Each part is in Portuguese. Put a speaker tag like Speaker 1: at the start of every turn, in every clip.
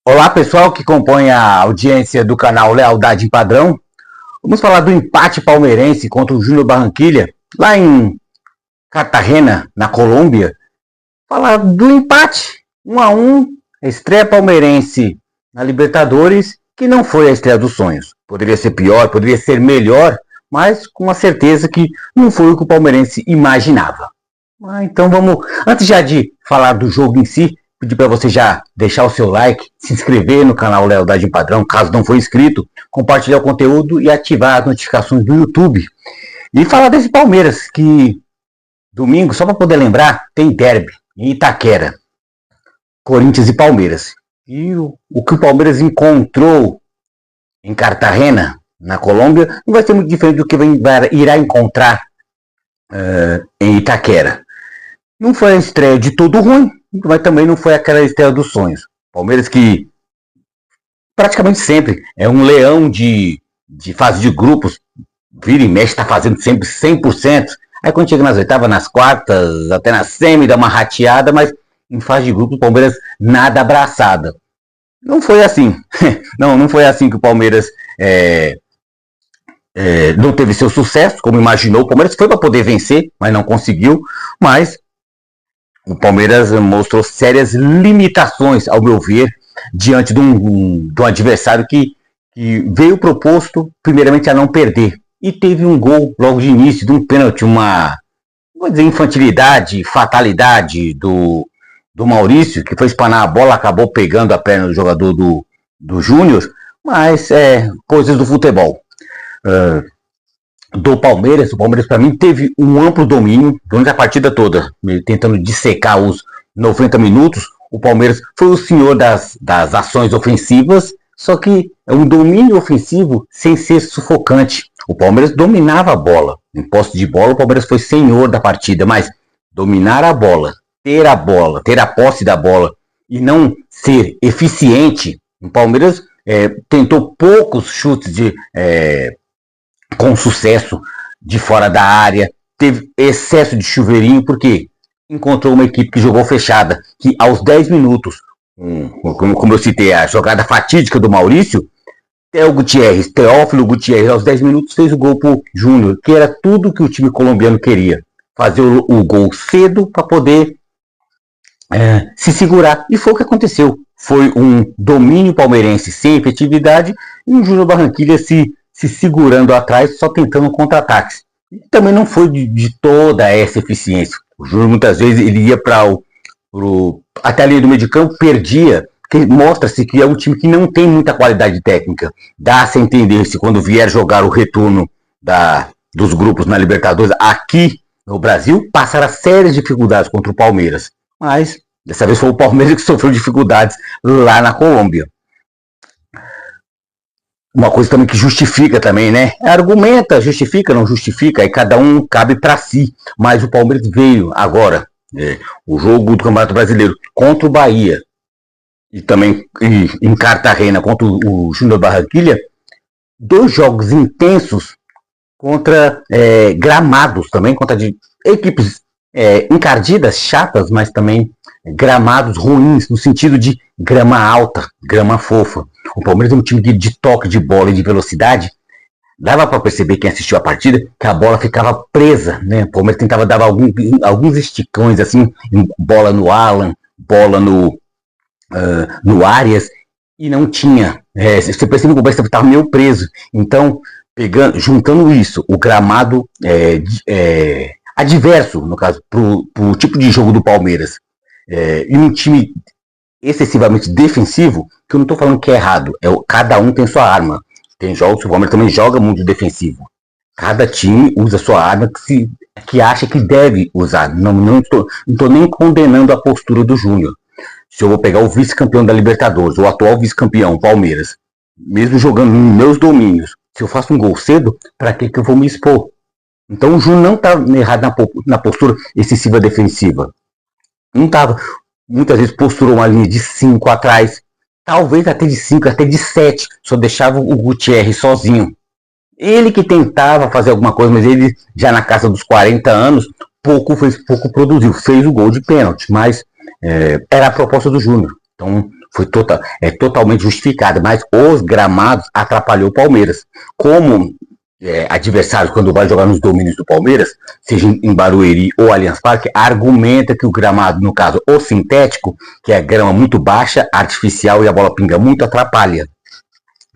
Speaker 1: Olá, pessoal que compõe a audiência do canal Lealdade em Padrão. Vamos falar do empate palmeirense contra o Júnior Barranquilla, lá em Cartagena, na Colômbia. Falar do empate 1-1, a estreia palmeirense na Libertadores, que não foi a estreia dos sonhos. Poderia ser pior, poderia ser melhor, mas com a certeza que não foi o que o palmeirense imaginava. Então vamos, antes já de falar do jogo em si, pedir para você já deixar o seu like, se inscrever no canal Lealdade em Padrão, caso não for inscrito, compartilhar o conteúdo e ativar as notificações do YouTube. E falar desse Palmeiras, que domingo, só para poder lembrar, tem derby em Itaquera, Corinthians e Palmeiras. E o que o Palmeiras encontrou em Cartagena, na Colômbia, não vai ser muito diferente do que irá encontrar em Itaquera. Não foi a estreia de todo ruim, mas também não foi aquela estreia dos sonhos. Palmeiras que praticamente sempre é um leão de fase de grupos, vira e mexe, está fazendo sempre 100%. Aí quando chega nas oitavas, nas quartas, até na semi, dá uma rateada, mas em fase de grupos, o Palmeiras nada abraçada. Não foi assim. não foi assim que o Palmeiras não teve seu sucesso, como imaginou. O Palmeiras foi para poder vencer, mas não conseguiu. Mas o Palmeiras mostrou sérias limitações, ao meu ver, diante de um adversário que veio proposto, primeiramente, a não perder. E teve um gol logo de início, de um pênalti, uma, vou dizer, infantilidade, fatalidade do Maurício, que foi espanar a bola, acabou pegando a perna do jogador do Júnior, mas coisas do futebol. Do Palmeiras, o Palmeiras para mim teve um amplo domínio durante a partida toda, tentando dissecar os 90 minutos. O Palmeiras foi o senhor das ações ofensivas, só que é um domínio ofensivo sem ser sufocante. O Palmeiras dominava a bola, em posse de bola o Palmeiras foi senhor da partida, mas dominar a bola, ter a posse da bola e não ser eficiente, o Palmeiras tentou poucos chutes com sucesso de fora da área, teve excesso de chuveirinho, porque encontrou uma equipe que jogou fechada, que aos 10 minutos, como eu citei, a jogada fatídica do Maurício, Teófilo Gutierrez, aos 10 minutos fez o gol pro Júnior, que era tudo que o time colombiano queria, fazer o gol cedo para poder se segurar, e foi o que aconteceu. Foi um domínio palmeirense sem efetividade, e o Júnior Barranquilla se segurando atrás, só tentando contra-ataques. Também não foi de toda essa eficiência. O Júnior muitas vezes ele ia até a linha do meio de campo, perdia, porque mostra-se que é um time que não tem muita qualidade técnica. Dá-se a entender se quando vier jogar o retorno dos grupos na Libertadores aqui no Brasil, passará sérias dificuldades contra o Palmeiras. Mas dessa vez foi o Palmeiras que sofreu dificuldades lá na Colômbia. Uma coisa também que justifica também, né? Argumenta, justifica, não justifica, aí cada um cabe para si. Mas o Palmeiras veio agora, o jogo do Campeonato Brasileiro contra o Bahia e também em Cartagena contra o Júnior Barranquilla, 2 jogos intensos contra gramados também, contra equipes encardidas, chatas, mas também gramados ruins, no sentido de grama alta, grama fofa. O Palmeiras é um time de toque de bola e de velocidade. Dava para perceber, quem assistiu a partida, que a bola ficava presa, né? O Palmeiras tentava dar alguns esticões, assim, bola no Alan, bola no Arias, e não tinha. Você percebe que o Palmeiras estava meio preso. Então, juntando isso, o gramado adverso, no caso, para o tipo de jogo do Palmeiras, e um time excessivamente defensivo, que eu não estou falando que é errado, cada um tem sua arma. Tem jogos que o Palmeiras também joga muito defensivo. Cada time usa sua arma que acha que deve usar. Não estou nem condenando a postura do Júnior. Se eu vou pegar o vice-campeão da Libertadores, o atual vice-campeão, Palmeiras, mesmo jogando nos meus domínios, se eu faço um gol cedo, para que eu vou me expor? Então o Júnior não está errado na postura excessiva defensiva. Não estava. Muitas vezes posturou uma linha de 5 atrás, talvez até de 5, até de 7, só deixava o Gutierrez sozinho. Ele que tentava fazer alguma coisa, mas ele já na casa dos 40 anos, pouco produziu. Fez o gol de pênalti, mas era a proposta do Júnior. Então totalmente justificada, mas os gramados atrapalhou o Palmeiras. Como adversários, quando vai jogar nos domínios do Palmeiras, seja em Barueri ou Allianz Parque, argumenta que o gramado, no caso, o sintético, que é grama muito baixa, artificial e a bola pinga muito, atrapalha.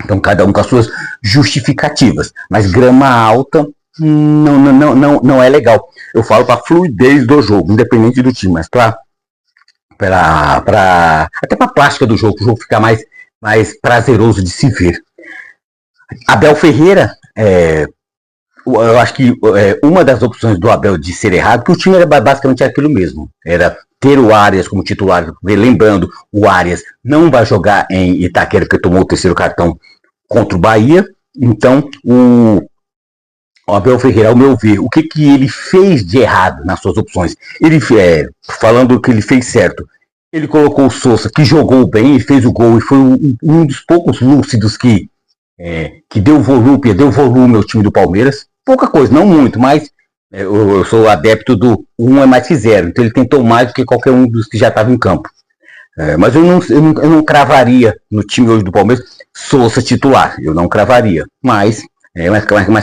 Speaker 1: Então, cada um com as suas justificativas. Mas grama alta não é legal. Eu falo para a fluidez do jogo, independente do time, mas até para a plástica do jogo, o jogo ficar mais prazeroso de se ver. Abel Ferreira, eu acho que uma das opções do Abel de ser errado, porque o time era basicamente aquilo mesmo, era ter o Arias como titular. Lembrando, o Arias não vai jogar em Itaquera, porque tomou o terceiro cartão contra o Bahia. Então, o Abel Ferreira, ao meu ver, o que ele fez de errado nas suas opções? Ele, falando que ele fez certo, ele colocou o Sousa, que jogou bem e fez o gol, e foi um dos poucos lúcidos que deu volume ao time do Palmeiras. Pouca coisa, não muito, mas eu sou adepto do 1 é mais que 0, então ele tentou mais do que qualquer um dos que já estava em campo. Mas eu não cravaria no time hoje do Palmeiras Sousa titular, eu não cravaria, mas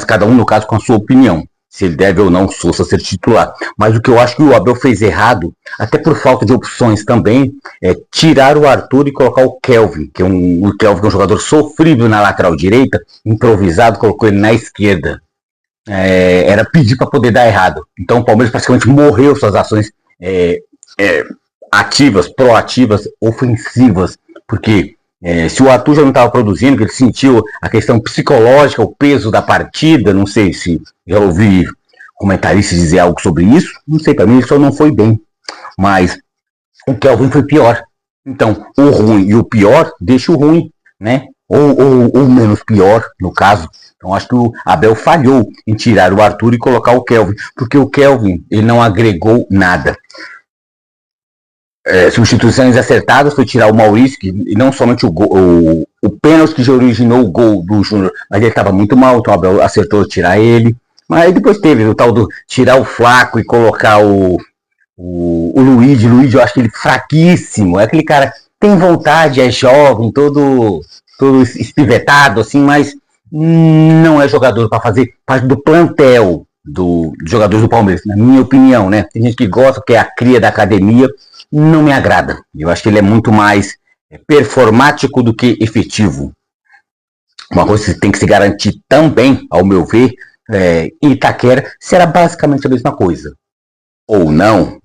Speaker 1: cada um, no caso, com a sua opinião, se ele deve ou não Sousa ser titular. Mas o que eu acho que o Abel fez errado, até por falta de opções também, é tirar o Arthur e colocar o Kelvin, que é um jogador sofrível na lateral direita, improvisado, colocou ele na esquerda. Era pedir para poder dar errado. Então o Palmeiras praticamente morreu suas ações ativas, proativas, ofensivas, porque se o Arthur já não estava produzindo, que ele sentiu a questão psicológica, o peso da partida, não sei se já ouvi comentaristas dizer algo sobre isso, não sei, para mim ele só não foi bem, mas o Kelvin foi pior. Então, o ruim e o pior, deixa o ruim, né? Ou menos pior, no caso. Então, acho que o Abel falhou em tirar o Arthur e colocar o Kelvin, porque o Kelvin, ele não agregou nada. Substituições acertadas foi tirar o Maurício, e não somente o pênalti que já originou o gol do Júnior, mas ele estava muito mal, então o Abel acertou tirar ele. Mas depois teve o tal do tirar o Flaco e colocar o Luigi. Luigi, eu acho que ele fraquíssimo, é aquele cara tem vontade, é jovem, todo espivetado, assim, mas não é jogador para fazer parte do plantel dos jogadores do Palmeiras, na minha opinião, né? Tem gente que gosta, que é a cria da academia, não me agrada. Eu acho que ele é muito mais performático do que efetivo. Uma coisa que tem que se garantir também, ao meu ver, em Itaquera, será basicamente a mesma coisa. Ou não.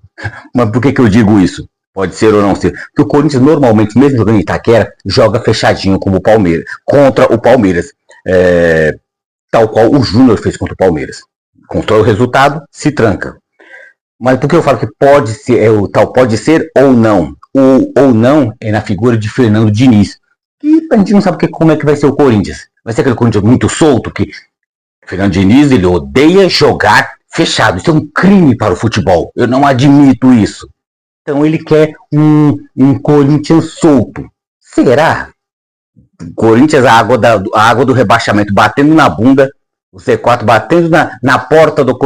Speaker 1: Mas por que eu digo isso? Pode ser ou não ser. Porque o Corinthians, normalmente, mesmo jogando em Itaquera, joga fechadinho como o Palmeiras, contra o Palmeiras. Tal qual o Júnior fez contra o Palmeiras. Controla o resultado, se tranca. Mas por que eu falo que pode ser ou não? O ou não é na figura de Fernando Diniz. E a gente não sabe como é que vai ser o Corinthians. Vai ser aquele Corinthians muito solto, que Fernando Diniz, ele odeia jogar fechado. Isso é um crime para o futebol. Eu não admito isso. Então ele quer um Corinthians solto. Será? O Corinthians, a água do rebaixamento batendo na bunda, o C4 batendo na porta do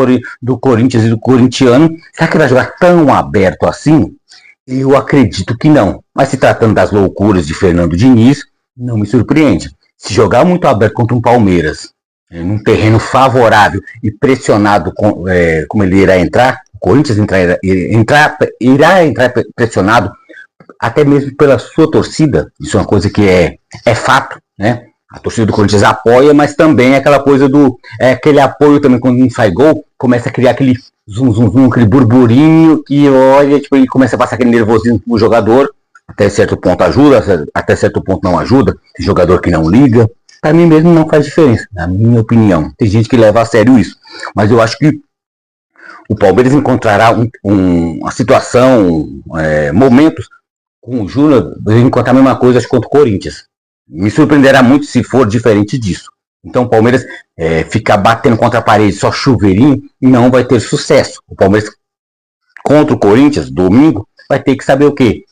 Speaker 1: Corinthians e do corintiano. Será que vai jogar tão aberto assim? Eu acredito que não. Mas se tratando das loucuras de Fernando Diniz, não me surpreende. Se jogar muito aberto contra um Palmeiras, num terreno favorável e pressionado como ele irá entrar, o Corinthians irá entrar pressionado até mesmo pela sua torcida. Isso é uma coisa que é fato, né? A torcida do Corinthians apoia, mas também é aquela coisa aquele apoio também quando não sai gol, começa a criar aquele zum, aquele burburinho que, olha, tipo, ele começa a passar aquele nervosismo pro jogador, até certo ponto ajuda, até certo ponto não ajuda, tem jogador que não liga, para mim mesmo não faz diferença, na minha opinião. Tem gente que leva a sério isso, mas eu acho que o Palmeiras encontrará uma situação, momentos com o Júnior, encontrar a mesma coisa contra o Corinthians. Me surpreenderá muito se for diferente disso. Então o Palmeiras ficar batendo contra a parede só chuveirinho não vai ter sucesso. O Palmeiras contra o Corinthians, domingo, vai ter que saber o quê?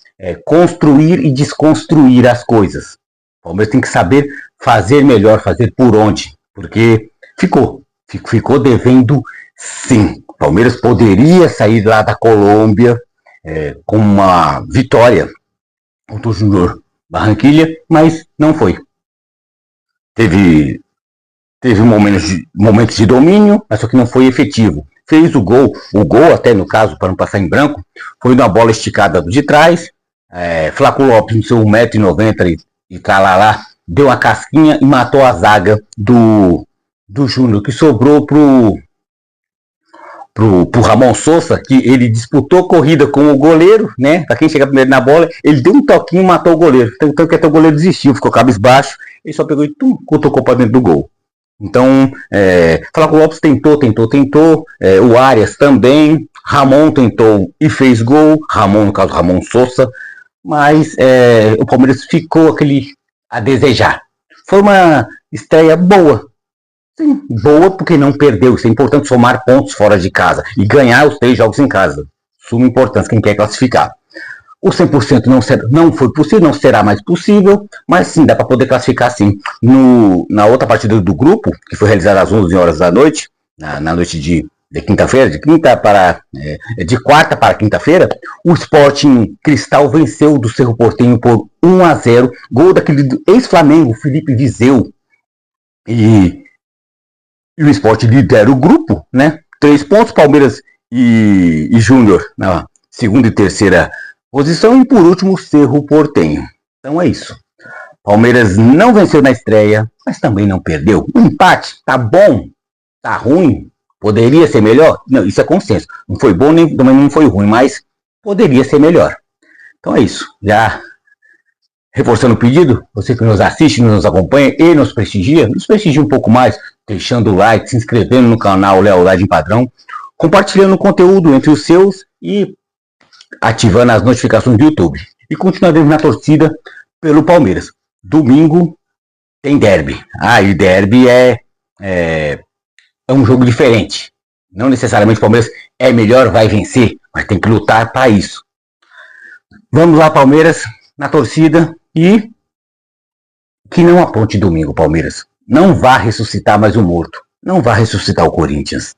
Speaker 1: Construir e desconstruir as coisas. O Palmeiras tem que saber fazer melhor, fazer por onde. Porque ficou devendo sim. O Palmeiras poderia sair lá da Colômbia com uma vitória contra o Júnior Barranquilla, mas não foi. Teve momentos de domínio, mas só que não foi efetivo. Fez o gol até no caso, para não passar em branco, foi uma bola esticada de trás, Flaco Lopes, no seu 1,90 m e talalá, deu uma casquinha e matou a zaga do Júnior, que sobrou pro Ramon Sousa, que ele disputou corrida com o goleiro, né? Para quem chega primeiro na bola, ele deu um toquinho e matou o goleiro. Tanto que até o goleiro desistiu, ficou cabisbaixo, ele só pegou e cutucou para dentro do gol. Então, Flaco Lopes tentou, o Arias também, Ramon tentou e fez gol, Ramon, no caso, Ramon Sousa, mas o Palmeiras ficou a desejar. Foi uma estreia boa. Sim, boa porque não perdeu. Isso é importante, somar pontos fora de casa e ganhar os 3 jogos em casa. Suma importância quem quer classificar. O 100% não foi possível, não será mais possível, mas sim, dá para poder classificar sim. Na outra partida do grupo, que foi realizada às 11 horas da noite, na noite de quinta-feira, de quarta para quinta-feira, o Sporting Cristal venceu do Cerro Porteño por 1-0, gol daquele ex-Flamengo, Felipe Viseu. E o Sport lidera o grupo, né? 3 pontos, Palmeiras e Júnior na segunda e terceira posição, e por último o Cerro Porteño. Então é isso. Palmeiras não venceu na estreia, mas também não perdeu. Um empate, tá bom, tá ruim, poderia ser melhor? Não, isso é consenso. Não foi bom, nem também não foi ruim, mas poderia ser melhor. Então é isso. Já reforçando o pedido, você que nos assiste, nos acompanha e nos prestigia um pouco mais, deixando o like, se inscrevendo no canal Lealdade em Padrão, compartilhando o conteúdo entre os seus e ativando as notificações do YouTube. E continuaremos na torcida pelo Palmeiras. Domingo tem derby. E derby é um jogo diferente. Não necessariamente o Palmeiras é melhor, vai vencer, mas tem que lutar para isso. Vamos lá, Palmeiras, na torcida, e que não apronte domingo, Palmeiras. Não vá ressuscitar mais o morto. Não vá ressuscitar o Corinthians.